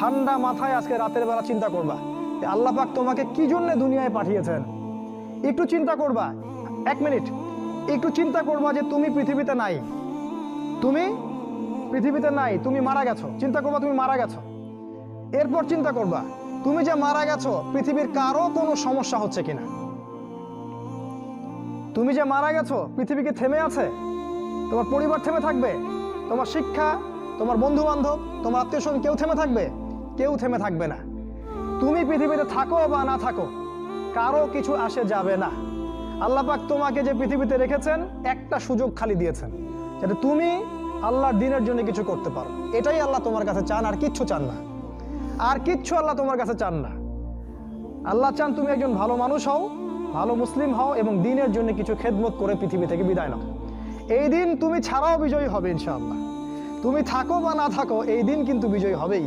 ঠান্ডা মাথায় আজকে রাতের বেলা চিন্তা করবা আল্লাহ পাক তোমাকে কি জন্য দুনিয়ায় পাঠিয়েছেন। একটু চিন্তা করবা, 1 মিনিট একটু চিন্তা করবা যে তুমি পৃথিবীতে নাই, তুমি পৃথিবীতে নাই, তুমি মারা গেছো। চিন্তা করবা তুমি মারা গেছো। এরপর চিন্তা করবা তুমি যে মারা গেছো পৃথিবীর কারো কোনো সমস্যা হচ্ছে কিনা। তুমি যে মারা গেছো পৃথিবী কি থেমে আছে? তোমার পরিবার থেমে থাকবে? তোমার শিক্ষা, তোমার বন্ধু বান্ধব, তোমার আত্মীয় স্বজন কেউ থেমে থাকবে? কেউ থেমে থাকবে না। তুমি পৃথিবীতে থাকো বা না থাকো কারো কিছু আসে যাবে না। আল্লাহ পাক তোমাকে যে পৃথিবীতে রেখেছেন একটা সুযোগ খালি দিয়েছেন যাতে তুমি আল্লাহর দ্বীনের জন্য কিছু করতে পারো। এটাই আল্লাহ তোমার কাছে চান, আর কিচ্ছু চান না। আর কিচ্ছু আল্লাহ তোমার কাছে চান না। আল্লাহ চান তুমি একজন ভালো মানুষ হও, ভালো মুসলিম হও এবং দ্বীনের জন্য কিছু খেদমত করে পৃথিবী থেকে বিদায় নাও। এই দিন তুমি ছাড়াও বিজয়ী হবে ইনশাআল্লাহ। তুমি থাকো বা না থাকো এই দিন কিন্তু বিজয়ী হবেই।